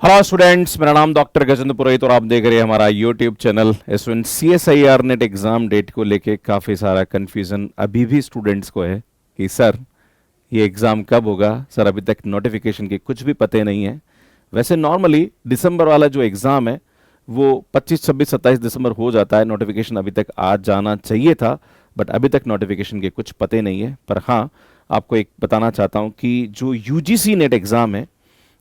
Hello students, मेरा नाम doctor Gajendra पुरोहित और आप देख रहे हैं हमारा यूट्यूब चैनल। इसमें CSIR नेट एग्ज़ाम डेट को लेके काफ़ी सारा कन्फ्यूज़न अभी भी स्टूडेंट्स को है कि सर ये एग्ज़ाम कब होगा। सर अभी तक नोटिफिकेशन के कुछ भी पते नहीं है। वैसे नॉर्मली दिसंबर वाला जो एग्ज़ाम है वो 25, 26, 27 दिसंबर हो जाता है। नोटिफिकेशन अभी तक आ जाना चाहिए था, बट अभी तक नोटिफिकेशन के कुछ पते नहीं है। पर हाँ, आपको एक बताना चाहता हूँ कि जो UGC नेट एग्ज़ाम है,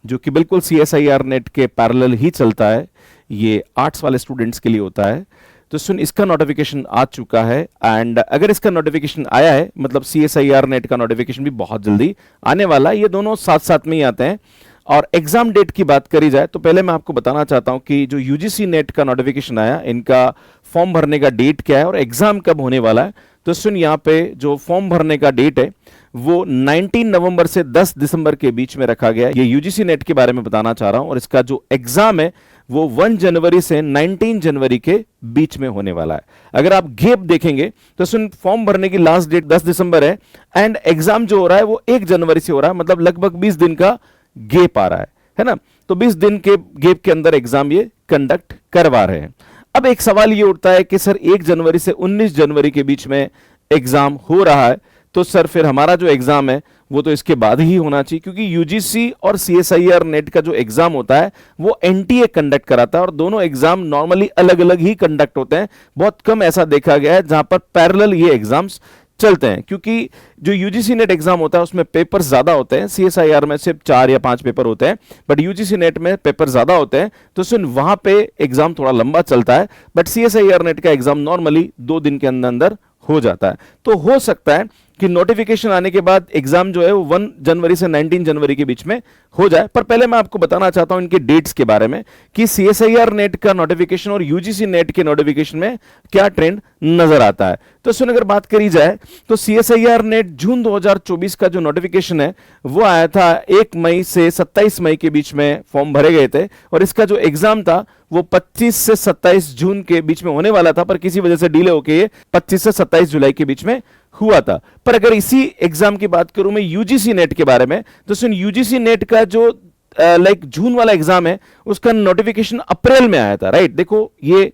जो कि बिल्कुल CSIR नेट के पैरेलल ही चलता है, ये आर्ट्स वाले स्टूडेंट्स के लिए होता है। तो सुन, इसका नोटिफिकेशन आ चुका है। एंड अगर इसका नोटिफिकेशन आया है, मतलब CSIR नेट का नोटिफिकेशन भी बहुत जल्दी आने वाला है। ये दोनों साथ साथ में ही आते हैं। और एग्जाम डेट की बात करी जाए तो पहले मैं आपको बताना चाहता हूं कि जो UGC नेट का नोटिफिकेशन आया, इनका फॉर्म भरने का डेट क्या है और एग्जाम कब होने वाला है। तो सुन, यहाँ पे जो फॉर्म भरने का डेट है वो 19 नवंबर से 10 दिसंबर के बीच में रखा गया है। ये UGC नेट के बारे में बताना चाह रहा हूं। और इसका जो एग्जाम है वो 1 जनवरी से 19 जनवरी के बीच में होने वाला है। अगर आप गैप देखेंगे तो सुन, फॉर्म भरने की लास्ट डेट 10 दिसंबर है एंड एग्जाम जो हो रहा है वो 1 जनवरी से हो रहा है। मतलब लगभग 20 दिन का गैप आ रहा है ना। तो 20 दिन के गैप के अंदर एग्जाम ये कंडक्ट करवा रहे हैं। अब एक सवाल ये उठता है कि सर 1 जनवरी से 19 जनवरी के बीच में एग्जाम हो रहा है, तो सर फिर हमारा जो एग्जाम है वो तो इसके बाद ही होना चाहिए, क्योंकि UGC और CSIR नेट का जो एग्जाम होता है वो NTA कंडक्ट कराता है और दोनों एग्जाम नॉर्मली अलग अलग ही कंडक्ट होते हैं। बहुत कम ऐसा देखा गया है जहां पर पैरेलल ये एग्जाम्स चलते हैं, क्योंकि जो UGC नेट एग्जाम होता है उसमें पेपर ज्यादा होते हैं। CSIR में सिर्फ 4 या 5 पेपर होते हैं, बट UGC नेट में पेपर ज्यादा होते हैं। तो सुन, वहां पे एग्जाम थोड़ा लंबा चलता है, बट CSIR नेट का एग्जाम नॉर्मली 2 दिन के अंदर अंदर हो जाता है। तो हो सकता है कि नोटिफिकेशन आने के बाद एग्जाम जो है वो 1 जनवरी से 19 जनवरी के बीच में हो जाए। पर पहले मैं आपको बताना चाहता हूं इनके डेट्स के बारे में कि CSIR नेट का नोटिफिकेशन और UGC नेट के नोटिफिकेशन में क्या ट्रेंड नजर आता है। तो सुन, अगर बात करी जाए तो CSIR नेट जून 2024 का जो नोटिफिकेशन है वो आया था 1 मई से 27 मई के बीच में फॉर्म भरे गए थे और इसका जो एग्जाम था वो 25 से 27 जून के बीच में होने वाला था, पर किसी वजह से डिले होकर ये 25 से 27 जुलाई के बीच में हुआ था। पर अगर इसी एग्जाम की बात करूं मैं UGC नेट के बारे में, तो सुन, UGC नेट का जो जून वाला एग्जाम है उसका नोटिफिकेशन अप्रैल में आया था। राइट, देखो ये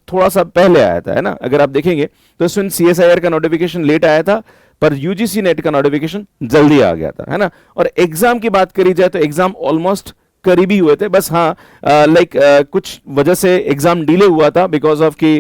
थोड़ा सा पहले आया था, है ना। अगर आप देखेंगे तो सुन, CSIR का नोटिफिकेशन लेट आया था पर UGC नेट का नोटिफिकेशन जल्दी आ गया था, है ना। और एग्जाम की बात करी जाए तो एग्जाम ऑलमोस्ट करीबी हुए थे, बस हाँ कुछ वजह से एग्जाम डिले हुआ था बिकॉज ऑफ कि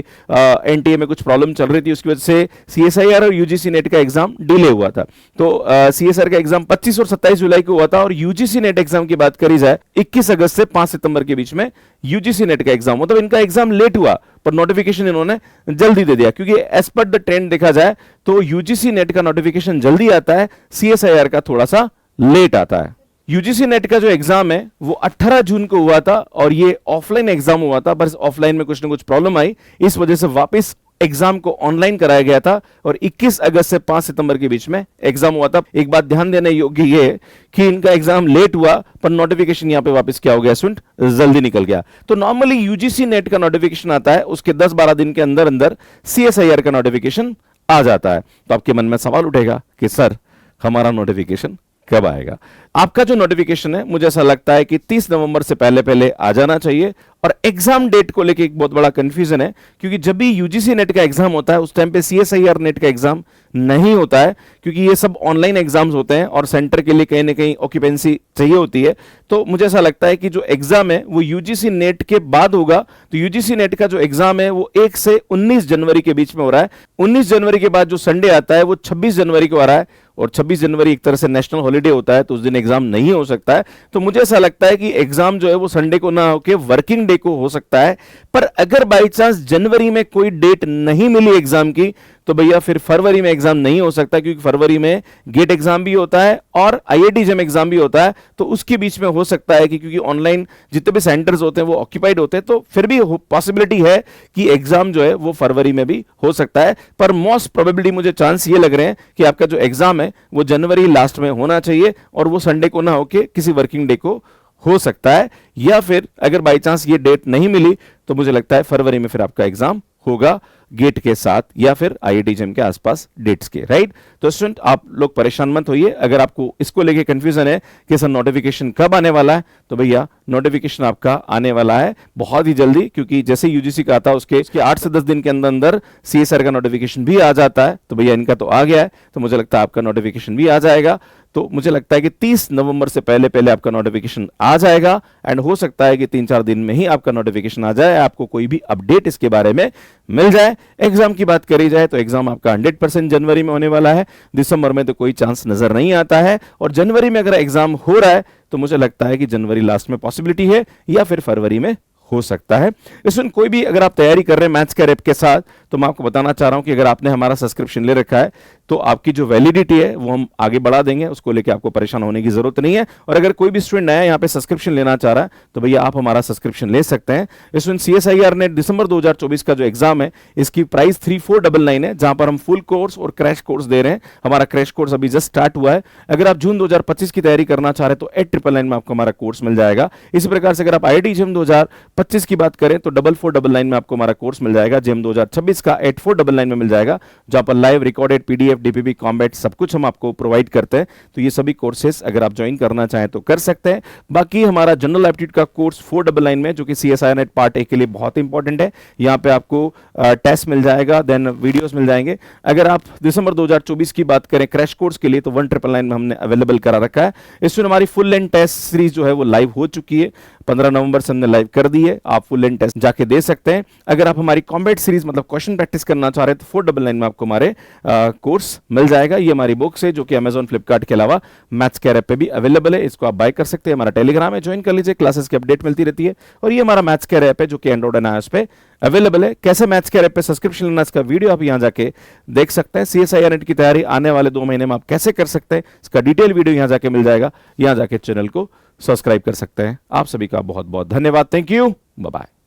NTA में कुछ प्रॉब्लम चल रही थी, उसकी वजह से CSIR और UGC नेट का एग्जाम डिले हुआ था। तो CSIR का एग्जाम 25 और 27 जुलाई को हुआ था और UGC नेट एग्जाम की बात करी जाए 21 अगस्त से 5 सितंबर के बीच में UGC नेट का एग्जाम, मतलब इनका एग्जाम लेट हुआ पर नोटिफिकेशन इन्होंने जल्दी दे दिया, क्योंकि एज पर द ट्रेंड देखा जाए तो UGC नेट का नोटिफिकेशन जल्दी आता है, CSIR का थोड़ा सा लेट आता है। UGC नेट का जो एग्जाम है वो 18 जून को हुआ था और ये ऑफलाइन एग्जाम हुआ था, बस ऑफलाइन में कुछ ना कुछ प्रॉब्लम आई, इस वजह से वापस एग्जाम को ऑनलाइन कराया गया था और 21 अगस्त से 5 सितंबर के बीच में एग्जाम हुआ था। एक बात ध्यान देने योग्य ये है कि इनका एग्जाम लेट हुआ पर नोटिफिकेशन यहां पे वापस क्या हो गया स्टूडेंट, जल्दी निकल गया। तो नॉर्मली UGC नेट का नोटिफिकेशन आता है उसके 10-12 दिन के अंदर अंदर CSIR का नोटिफिकेशन आ जाता है। तो आपके मन में सवाल उठेगा कि सर हमारा नोटिफिकेशन कब आएगा। आपका जो नोटिफिकेशन है मुझे ऐसा लगता है कि 30 नवंबर से पहले पहले आ जाना चाहिए। और एग्जाम डेट को लेके एक बहुत बड़ा कंफ्यूजन है, क्योंकि जब भी UGC नेट का एग्जाम होता है उस टाइम पे CSIR नेट का एग्जाम नहीं होता है, क्योंकि ये सब ऑनलाइन एग्जाम्स होते हैं और सेंटर के लिए कहीं ना कहीं ऑक्यूपेंसी चाहिए होती है। तो मुझे ऐसा लगता है कि जो एग्जाम है वो UGC नेट के बाद होगा। तो UGC नेट का जो एग्जाम है वो 1 से 19 जनवरी के बीच में हो रहा है। 19 जनवरी के बाद जो संडे आता है वो 26 जनवरी को आ रहा है और 26 जनवरी एक तरह से नेशनल हॉलीडे होता है, तो उस दिन एग्जाम नहीं हो सकता है। तो मुझे ऐसा लगता है कि एग्जाम जो है वो संडे को ना होके वर्किंग डे को हो सकता है। पर अगर बाई चांस जनवरी में कोई डेट नहीं मिली एग्जाम की तो भैया फिर फरवरी में एग्जाम नहीं हो सकता, क्योंकि फरवरी में गेट एग्जाम भी होता है और IIT जेम एग्जाम भी होता है। तो उसके बीच में हो सकता है कि क्योंकि ऑनलाइन जितने भी सेंटर्स होते हैं वो ऑक्यूपाइड होते हैं, तो फिर भी पॉसिबिलिटी है कि एग्जाम जो है वो फरवरी में भी हो सकता है। पर मोस्ट प्रोबेबिलिटी मुझे चांस ये लग रहे हैं कि आपका जो एग्जाम है वो जनवरी लास्ट में होना चाहिए और वो संडे को ना होके किसी वर्किंग डे को हो सकता है, या फिर अगर बाई चांस ये डेट नहीं मिली तो मुझे लगता है फरवरी में फिर आपका एग्जाम होगा गेट के साथ या फिर आईआईटी जेम के आसपास डेट्स के, राइट। तो स्टूडेंट आप लोग परेशान मत होइए, अगर आपको इसको लेके कंफ्यूजन है कि सर नोटिफिकेशन कब आने वाला है, तो भैया नोटिफिकेशन आपका आने वाला है बहुत ही जल्दी, क्योंकि जैसे यूजीसी का आता है उसके 8 से 10 दिन के अंदर अंदर सीएसआर का नोटिफिकेशन भी आ जाता है। तो भैया इनका तो आ गया है, तो मुझे लगता है आपका नोटिफिकेशन भी आ जाएगा। तो मुझे लगता है कि 30 नवंबर से पहले पहले आपका नोटिफिकेशन आ जाएगा, एंड हो सकता है कि 3-4 दिन में ही आपका नोटिफिकेशन आ जाए, आपको कोई भी अपडेट इसके बारे में मिल जाए। एग्जाम की बात करी जाए तो एग्जाम आपका 100% जनवरी में होने वाला है, दिसंबर में तो कोई चांस नजर नहीं आता है, और जनवरी में अगर एग्जाम हो रहा है तो मुझे लगता है कि जनवरी लास्ट में पॉसिबिलिटी है, या फिर फरवरी में हो सकता है। इसमें कोई भी अगर आप तैयारी कर रहे हैं मैथ्स के रेप के साथ, तो मैं आपको बताना चाह रहा हूं कि अगर आपने हमारा सब्सक्रिप्शन ले रखा है तो आपकी जो वैलिडिटी है वो हम आगे बढ़ा देंगे, उसको लेके आपको परेशान होने की जरूरत नहीं है। और अगर कोई भी स्टूडेंट नया यहाँ पे सब्सक्रिप्शन लेना चाह रहा है तो भैया आप हमारा सब्सक्रिप्शन ले सकते हैं। इसमें सीएसआईआर नेट दिसंबर 2024 का जो एग्जाम है इसकी प्राइस 3499 है, जहां पर हम फुल कोर्स और क्रैश कोर्स दे रहे हैं। हमारा क्रैश कोर्स अभी जस्ट स्टार्ट हुआ है। अगर आप जून 2025 की तैयारी करना चाह रहे हैं तो 8999 में आपको हमारा कोर्स मिल जाएगा। इसी प्रकार से अगर आप आईआईटी जेम 2025 की बात करें तो 4499 में आपको हमारा कोर्स मिल जाएगा। जेम 2026 का 8499 में मिल जाएगा, जहां पर live recorded PDF, DPP, combat सब कुछ हम आपको प्रोवाइड करते हैं। तो ये सभी कोर्सेस अगर आप ज्वाइन करना चाहें तो कर सकते हैं। बाकी हमारा जनरल एप्टीट्यूड का कोर्स 499 में, जो कि सीएसआई नेट पार्ट ए के लिए बहुत इंपॉर्टेंट है, यहाँ पे आपको टेस्ट मिल जाएगा, देन वीडियोस मिल जाएंगे। अगर आप दिसंबर 2024 की बात करें क्रैश कोर्स के लिए तो 1999 में हमने अवेलेबल करा रखा है। इसमें हमारी फुल लेंथ टेस्ट सीरीज जो है वो लाइव हो चुकी है, 15 नवंबर से हमने लाइव कर दी है, आप फुल लेंथ टेस्ट जाके दे सकते हैं। अगर आप हमारी कॉम्बैट सीरीज मतलब क्वेश्चन प्रैक्टिस करना चाह रहे हैं तो 499 में आपको हमारे कोर्स मिल जाएगा। ये हमारी बुक्स है जो कि अमेजॉन, फ्लिपकार्ट के अलावा मैथ्स केयर ऐप पे भी अवेलेबल है, इसको आप बाय कर सकते हैं। हमारा टेलीग्राम है, ज्वाइन कर लीजिए, क्लासेस की अपडेट मिलती रहती है। और ये हमारा मैथ्स केयर ऐप है जो कि एंड्रॉइड एंड आईओएस पे अवेलेबल है। कैसे मैथ्स केयर ऐप पे सब्सक्रिप्शन लेना, इसका वीडियो आप यहां जाके देख सकते हैं। सीएसआईआर नेट की तैयारी आने वाले 2 महीने में आप कैसे कर सकते हैं, इसका डिटेल वीडियो यहां जाके मिल जाएगा। यहां जाके चैनल को सब्सक्राइब कर सकते हैं। आप सभी का बहुत बहुत धन्यवाद। Thank you, bye bye.